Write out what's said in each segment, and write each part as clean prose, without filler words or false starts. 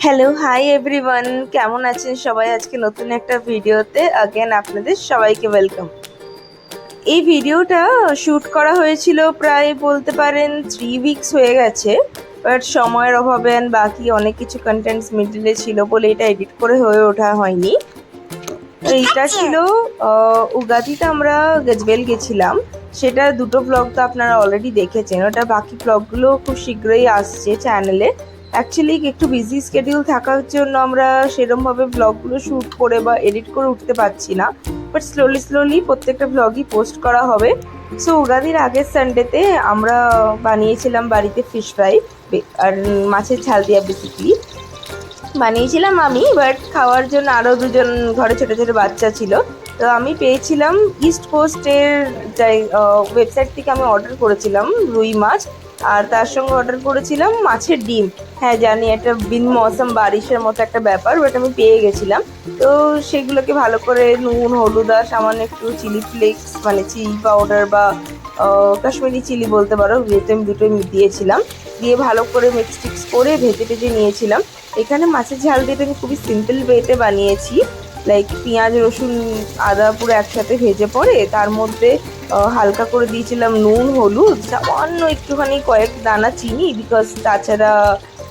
Hello hi everyone, কেমন আছেন সবাই? আজকে নতুন একটা ভিডিওতে अगेन আপনাদের সবাইকে ওয়েলকাম। এই ভিডিওটা শ্যুট করা হয়েছিল প্রায় বলতে পারেন 3 উইকস হয়ে গেছে, বাট সময়ের অভাবে বাকি অনেক কিছু কন্টেন্টস মিডলে ছিল বলে এটা এডিট করে হয়ে ওঠা হয়নি। এইটা ছিল উগাদিতে আমরা গজবেল গেছিলাম, সেটা দুটো ব্লগ তো আপনারা অলরেডি দেখেছেন। ওটা বাকি ব্লগগুলো খুব শীঘ্রই আসছে চ্যানেলে। অ্যাকচুয়ালি একটু বিজি স্কেডিউল থাকার জন্য আমরা সেরমভাবে ব্লগগুলো শ্যুট করে বা এডিট করে উঠতে পারছি না, বাট স্লোলি প্রত্যেকটা ব্লগই পোস্ট করা হবে। সো উগাদির আগের সানডেতে আমরা বানিয়েছিলাম বাড়িতে ফিশ ফ্রাই আর মাছের ঝাল দিয়া। বেসিকলি বানিয়েছিলাম আমি, বাট খাওয়ার জন্য আরও দুজন ঘরে ছোটো ছোটো বাচ্চা ছিল। তো আমি পেয়েছিলাম ইস্ট কোস্টের ওয়েবসাইট থেকে আমি অর্ডার করেছিলাম রুই মাছ, আর তার সঙ্গে অর্ডার করেছিলাম মাছের ডিম। হ্যাঁ জানি এটা বিন মৌসুম বারিশের মতো একটা ব্যাপার, বাট আমি পেয়ে গেছিলাম। তো সেগুলোকে ভালো করে নুন হলুদ আর সামান্য একটু চিলি ফ্লেক্স মানে চিলি পাউডার বা কাশ্মীরি চিলি বলতে পারো, যেহেতু আমি দুটোই দিয়েছিলাম, দিয়ে ভালো করে মিক্স করে ভেজে নিয়েছিলাম। এখানে মাছের ঝাল দিয়ে আমি খুবই সিম্পল ওয়েতে বানিয়েছি। লাইক পেঁয়াজ রসুন আদা পুরো একসাথে ভেজে পরে তার মধ্যে হালকা করে দিয়েছিলাম নুন হলুদ, সামান্য একটুখানি কয়েক দানা চিনি, বিকজ তাছাড়া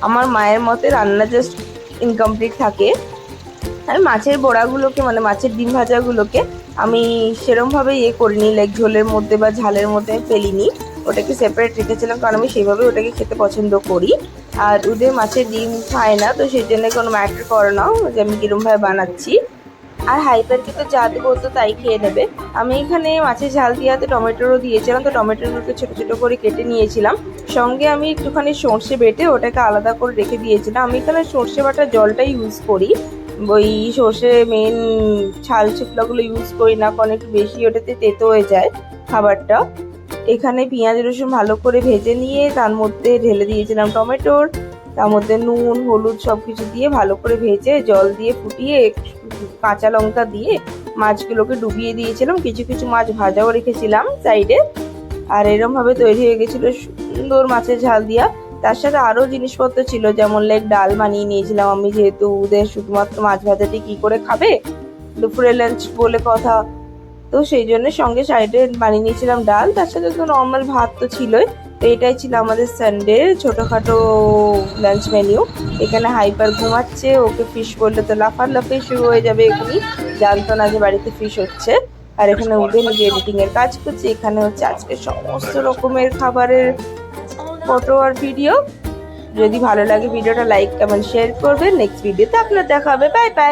আমার মায়ের মতে রান্না জাস্ট ইনকমপ্লিট থাকে। আর মাছের বড়াগুলোকে মানে মাছের ডিম ভাজাগুলোকে আমি সেরমভাবে করিনি, লাইক ঝোলের মধ্যে বা ঝালের মধ্যে ফেলিনি, ওটাকে সেপারেট রেখেছিলাম কারণ আমি সেইভাবে ওটাকে খেতে পছন্দ করি। আর ওদের মাছের ডিম খায় না, তো সেই জন্য কোনো ম্যাটার করে না যে আমি কীরমভাবে বানাচ্ছি। আর হাইপারকে তো যা দেবো তো তাই খেয়ে নেবে। আমি এখানে মাছের ঝাল দিয়াতে টমেটোরও দিয়েছিলাম, তো টমেটোগুলোকে ছোটো ছোটো করে কেটে নিয়েছিলাম। সঙ্গে আমি একটুখানি সর্ষে বেটে ওটাকে আলাদা করে রেখে দিয়েছিলাম। আমি এখানে সর্ষে বাটার জলটাই ইউজ করি, ওই সর্ষে মেন ছাল শুকলাগুলো ইউজ করি না, কারণ একটু বেশি ওটাতে তেতো হয়ে যায় খাবারটা। এখানে পেঁয়াজ রসুন ভালো করে ভেজে নিয়ে তার মধ্যে ঢেলে দিয়েছিলাম টমেটোর, তার মধ্যে নুন হলুদ সব কিছু দিয়ে ভালো করে ভেজে জল দিয়ে ফুটিয়ে কাঁচা লঙ্কা দিয়ে মাছগুলোকে ডুবিয়ে দিয়েছিলাম। কিছু কিছু মাছ ভাজাও রেখেছিলাম সাইডে। আর এরমভাবে তৈরি হয়ে গেছিলো সুন্দর মাছের ঝাল দিয়া। তার সাথে আরও জিনিসপত্র ছিল, যেমন লাইক ডাল বানিয়ে নিয়েছিলাম আমি, যেহেতু ওদের শুধুমাত্র মাছ ভাজাটি কী করে খাবে, দুপুরে লাঞ্চ বলে কথা, তো সেই জন্য সঙ্গে সাইডে বানিয়ে নিয়েছিলাম ডাল। তার সাথে তো নর্মাল ভাত তো ছিলই। তো এটাই ছিল আমাদের সানডে ছোটোখাটো লাঞ্চ মেনিউ। এখানে হাইপার ঘুমাচ্ছে, ওকে ফিশ করলে তো লাফালাফি শুরু হয়ে যাবে, এখনই জানতো না যে বাড়িতে ফিশ হচ্ছে। আর এখানে ওদের নিজে এডিটিংয়ের কাজ করছে। এখানে হচ্ছে আজকে সমস্ত রকমের খাবারের ফটো আর ভিডিও। যদি ভালো লাগে ভিডিওটা লাইক কমেন্ট শেয়ার করবেন। নেক্সট ভিডিওতে আপনার দেখা হবে। Bye bye.